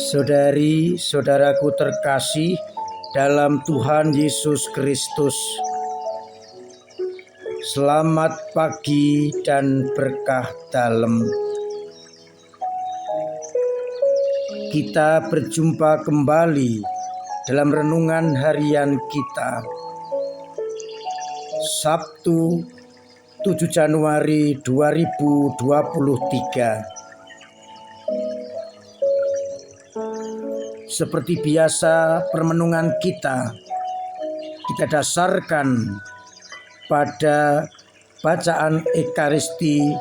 Saudari-saudaraku terkasih dalam Tuhan Yesus Kristus, selamat pagi dan berkah dalam. Kita berjumpa kembali dalam renungan harian kita, Sabtu 7 Januari 2023. Seperti biasa, permenungan kita dasarkan pada bacaan Ekaristi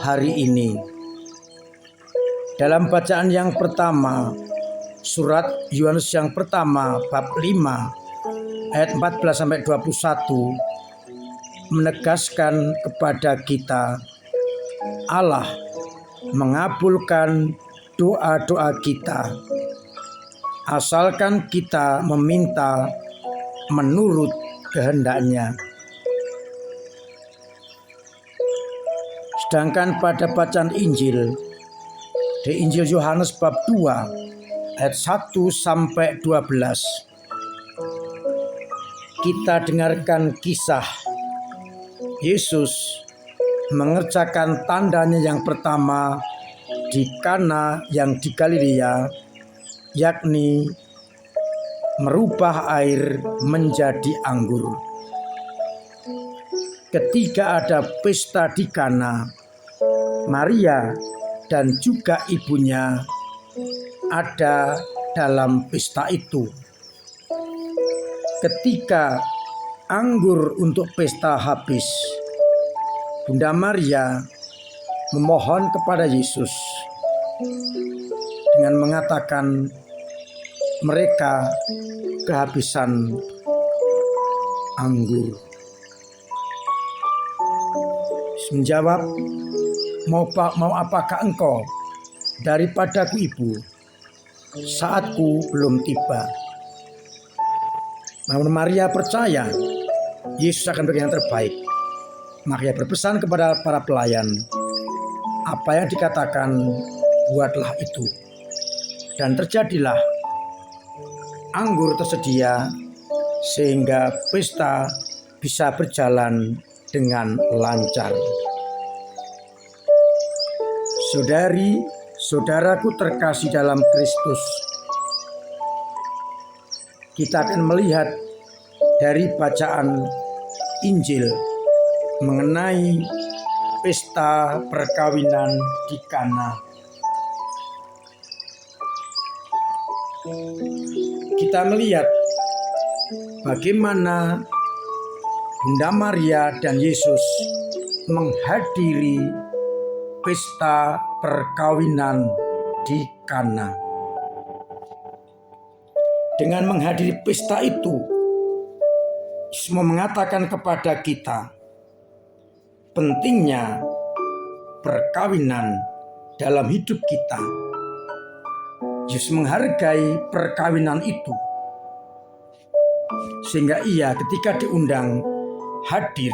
hari ini. Dalam bacaan yang pertama, surat Yohanes yang pertama bab 5 ayat 14-21 menegaskan kepada kita Allah mengabulkan doa-doa kita asalkan kita meminta menurut kehendak-Nya. Sedangkan pada bacaan Injil di Injil Yohanes bab 2 ayat 1-12 kita dengarkan kisah Yesus mengerjakan tandanya yang pertama di Kana yang di Galilea, yakni merubah air menjadi anggur. Ketika ada pesta di Kana, Maria dan juga ibunya ada dalam pesta itu. Ketika anggur untuk pesta habis, Bunda Maria memohon kepada Yesus dengan mengatakan mereka kehabisan anggur. Yesus menjawab, mau apakah engkau daripadaku ibu, saatku belum tiba. Namun Maria percaya Yesus akan berikan yang terbaik. Maria berpesan kepada para pelayan, apa yang dikatakan buatlah itu. Dan terjadilah anggur tersedia sehingga pesta bisa berjalan dengan lancar. Saudari-saudaraku terkasih dalam Kristus, kita akan melihat dari bacaan Injil mengenai pesta perkawinan di Kana. Kita melihat bagaimana Bunda Maria dan Yesus menghadiri pesta perkawinan di Kana. Dengan menghadiri pesta itu, Yesus mau mengatakan kepada kita pentingnya perkawinan dalam hidup kita. Yesus menghargai perkawinan itu, sehingga ia ketika diundang hadir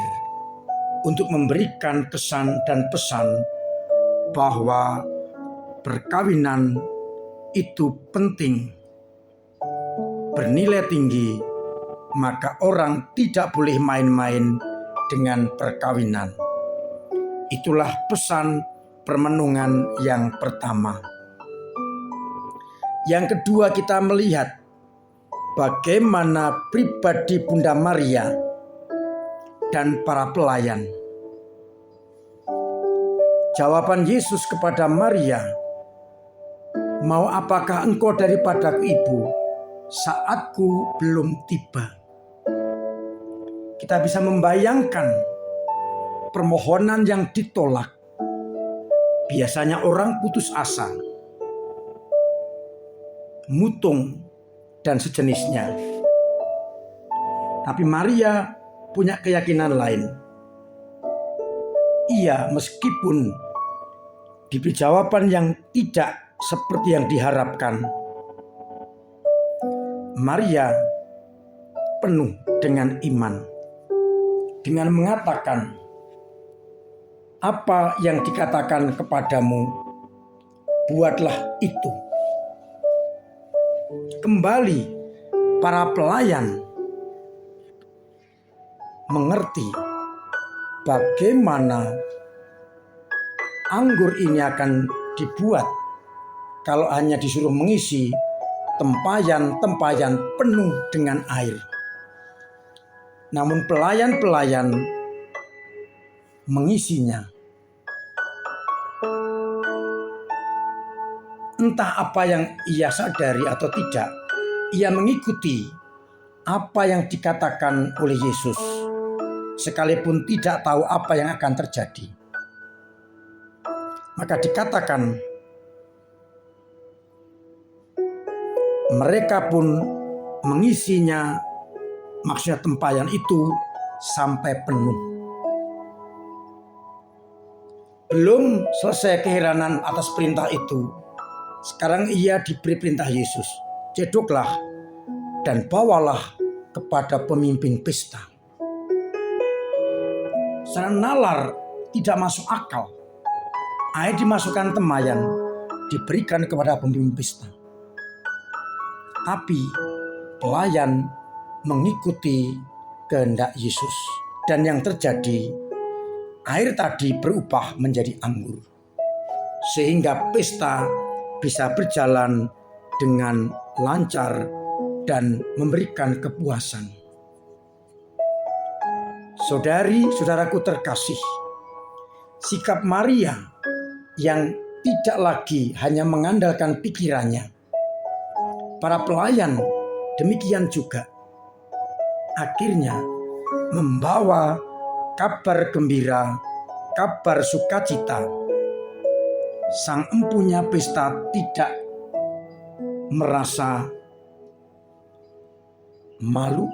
untuk memberikan kesan dan pesan bahwa perkawinan itu penting, bernilai tinggi, maka orang tidak boleh main-main dengan perkawinan. Itulah pesan permenungan yang pertama. Yang kedua, kita melihat bagaimana pribadi Bunda Maria dan para pelayan. Jawaban Yesus kepada Maria, mau apakah engkau daripadaku ibu, saatku belum tiba. Kita bisa membayangkan permohonan yang ditolak. Biasanya orang putus asa, mutung, dan sejenisnya. Tapi Maria punya keyakinan lain. Ia meskipun diberi jawaban yang tidak seperti yang diharapkan, Maria penuh dengan iman, dengan mengatakan, Apa yang dikatakan kepadamu, buatlah itu. Kembali para pelayan mengerti bagaimana anggur ini akan dibuat kalau hanya disuruh mengisi tempayan-tempayan penuh dengan air. Namun pelayan-pelayan mengisinya. Entah apa yang ia sadari atau tidak, ia mengikuti apa yang dikatakan oleh Yesus, sekalipun tidak tahu apa yang akan terjadi. Maka dikatakan, mereka pun mengisinya, maksudnya tempayan itu sampai penuh. Belum selesai keheranan atas perintah itu, sekarang ia diberi perintah Yesus, cedoklah dan bawalah kepada pemimpin pesta. Secara nalar tidak masuk akal. Air dimasukkan tempayan, diberikan kepada pemimpin pesta. Tapi pelayan mengikuti kehendak Yesus. Dan yang terjadi, air tadi berubah menjadi anggur. Sehingga pesta bisa berjalan dengan lancar dan memberikan kepuasan. Saudari-saudaraku terkasih, sikap Maria yang tidak lagi hanya mengandalkan pikirannya, para pelayan demikian juga akhirnya membawa kabar gembira, kabar sukacita. Sang empunya pesta tidak merasa malu,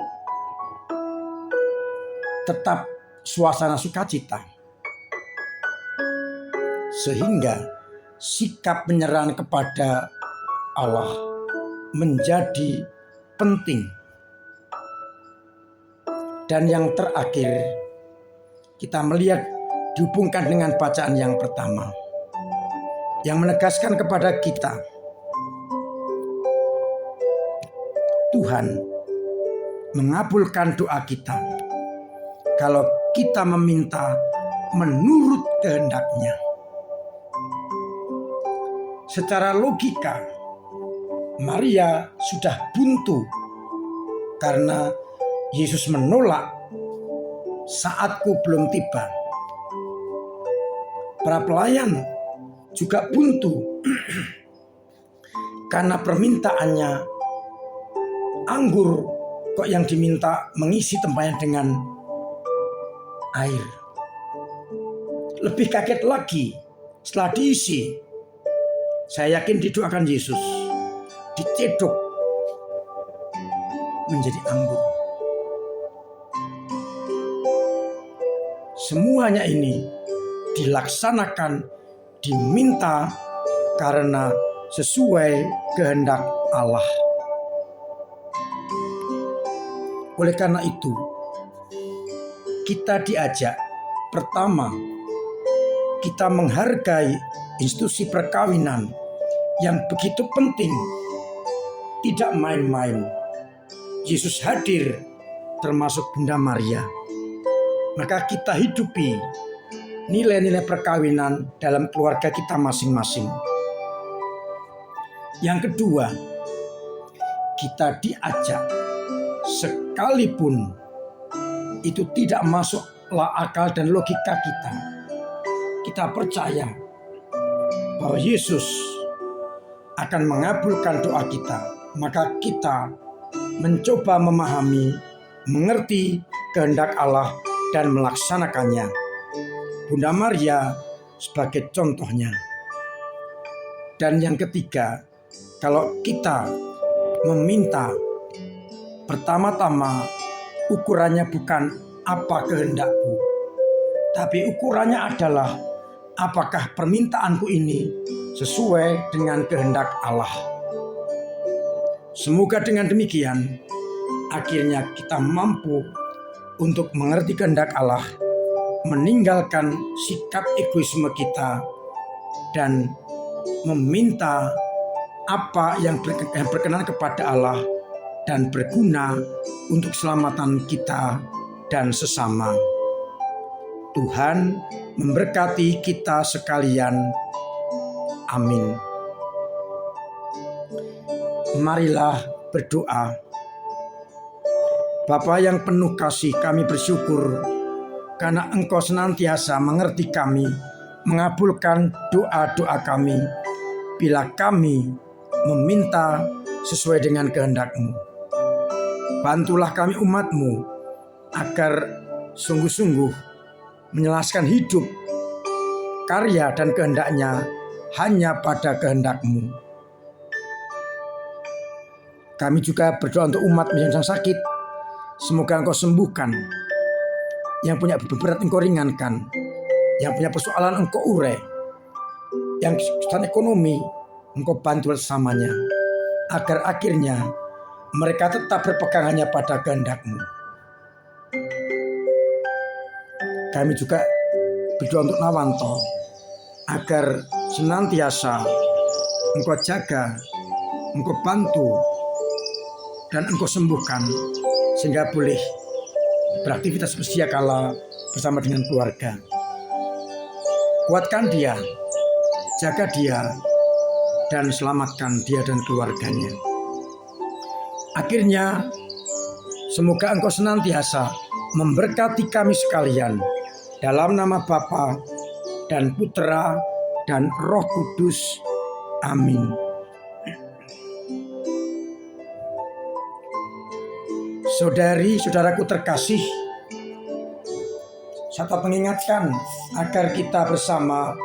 tetap suasana sukacita. Sehingga sikap penyerahan kepada Allah menjadi penting. Dan yang terakhir, kita melihat dihubungkan dengan bacaan yang pertama, yang menegaskan kepada kita, Tuhan mengabulkan doa kita kalau kita meminta menurut kehendak-Nya. Secara logika, Maria sudah buntu karena Yesus menolak saatku belum tiba. Para pelayan juga buntu karena permintaannya anggur kok yang diminta mengisi tempayan dengan air. Lebih kaget lagi setelah diisi, saya yakin didoakan Yesus, dicedok menjadi anggur. Semuanya ini dilaksanakan, diminta karena sesuai kehendak Allah. Oleh karena itu, kita diajak, pertama, kita menghargai institusi perkawinan yang begitu penting, tidak main-main. Yesus hadir termasuk Bunda Maria. Maka kita hidupi nilai-nilai perkawinan dalam keluarga kita masing-masing. Yang kedua, kita diajak sekalipun itu tidak masuklah akal dan logika kita. Kita percaya bahwa Yesus akan mengabulkan doa kita. Maka kita mencoba memahami, mengerti kehendak Allah dan melaksanakannya. Bunda Maria sebagai contohnya. Dan yang ketiga, kalau kita meminta, pertama-tama ukurannya bukan apa kehendakku, tapi ukurannya adalah apakah permintaanku ini sesuai dengan kehendak Allah. Semoga dengan demikian akhirnya kita mampu untuk mengerti kehendak Allah meninggalkan sikap egoisme kita dan meminta apa yang berkenan kepada Allah dan berguna untuk keselamatan kita dan sesama. Tuhan memberkati kita sekalian. Amin. Marilah berdoa. Bapa yang penuh kasih, kami bersyukur karena Engkau senantiasa mengerti kami, mengabulkan doa-doa kami bila kami meminta sesuai dengan kehendak-Mu. Bantulah kami umat-Mu agar sungguh-sungguh menjelaskan hidup, karya dan kehendak-Nya hanya pada kehendak-Mu. Kami juga berdoa untuk umat yang sedang sakit. Semoga Engkau sembuhkan. Yang punya beban Engkau ringankan. Yang punya persoalan Engkau urai. Yang kesulitan ekonomi Engkau bantu bersamanya. Agar akhirnya mereka tetap berpegang hanya pada kehendak-Mu. Kami juga berdoa untuk Nawanto. Agar senantiasa Engkau jaga, Engkau bantu, dan Engkau sembuhkan. Sehingga boleh beraktivitas sedia kala bersama dengan keluarga. Kuatkan dia, jaga dia, dan selamatkan dia dan keluarganya. Akhirnya, semoga Engkau senantiasa memberkati kami sekalian dalam nama Bapa dan Putra dan Roh Kudus. Amin. Saudari-saudaraku terkasih, saya tetap mengingatkan agar kita bersama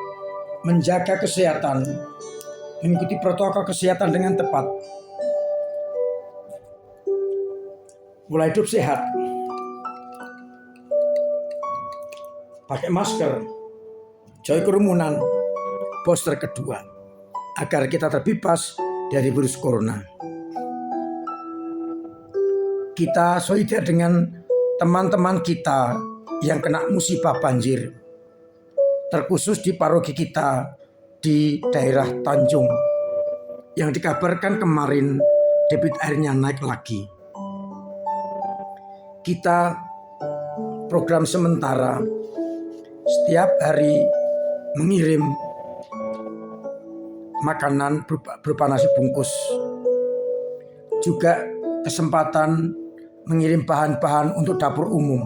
menjaga kesehatan, mengikuti protokol kesehatan dengan tepat, pola hidup sehat, pakai masker, jauhi kerumunan, booster kedua, agar kita terbebas dari virus corona. Kita solidar dengan teman-teman kita yang kena musibah banjir, terkhusus di paroki kita di daerah Tanjung, yang dikabarkan kemarin debit airnya naik lagi. Kita program sementara setiap hari mengirim makanan berupa nasi bungkus, juga kesempatan mengirim bahan-bahan untuk dapur umum.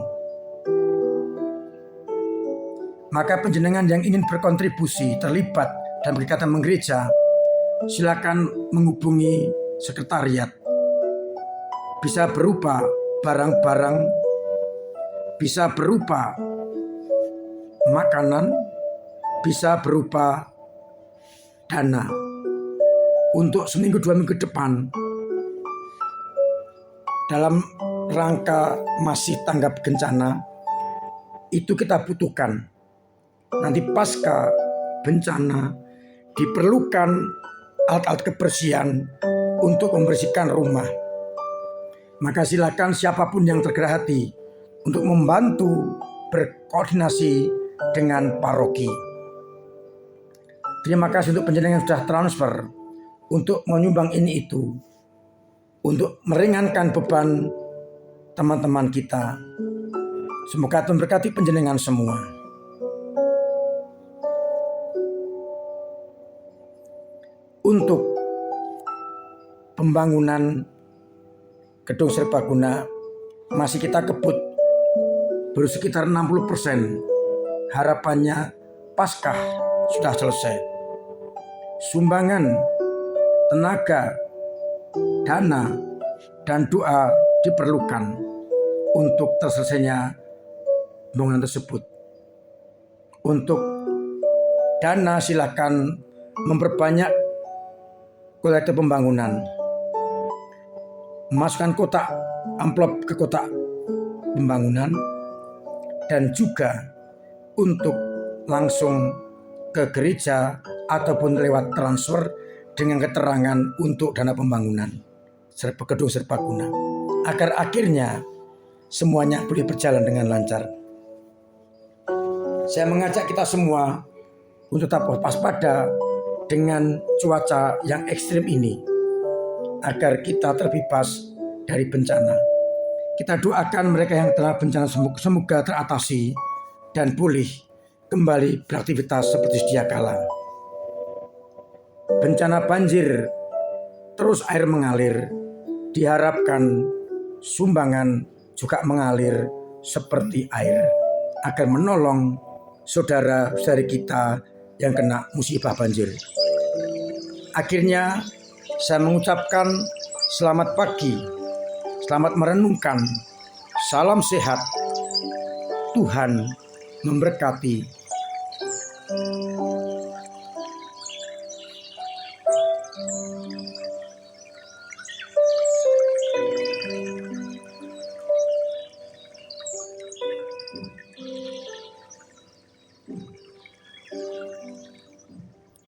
Maka penjenengan yang ingin berkontribusi, terlibat dan berkaitan menggereja, silakan menghubungi sekretariat. Bisa berupa barang-barang, bisa berupa makanan, bisa berupa dana untuk seminggu 2 minggu depan. Dalam rangka masih tanggap bencana, itu kita butuhkan. Nanti pasca bencana diperlukan alat-alat kebersihan untuk membersihkan rumah. Maka silakan siapapun yang tergerak hati untuk membantu berkoordinasi dengan paroki. Terima kasih untuk penjenengan yang sudah transfer untuk menyumbang ini itu, untuk meringankan beban teman-teman kita. Semoga Tuhan memberkati penjenengan semua. Untuk pembangunan gedung serbaguna masih kita kebut baru sekitar 60%. Harapannya Paskah sudah selesai. Sumbangan, tenaga, dana, dan doa diperlukan untuk terselesainya bangunan tersebut. Untuk dana silakan memperbanyak kolektif pembangunan. Masukkan kotak amplop ke kotak pembangunan, dan juga untuk langsung ke gereja ataupun lewat transfer dengan keterangan untuk dana pembangunan gedung serbaguna, agar akhirnya semuanya boleh berjalan dengan lancar. Saya mengajak kita semua untuk tetap waspada dengan cuaca yang ekstrim ini, agar kita terbebas dari bencana. Kita doakan mereka yang telah bencana semoga teratasi dan pulih kembali beraktivitas seperti sedia kala. Bencana banjir, terus air mengalir, diharapkan sumbangan juga mengalir seperti air agar menolong saudara-saudari kita yang kena musibah banjir. Akhirnya saya mengucapkan selamat pagi, selamat merenungkan, salam sehat, Tuhan memberkati.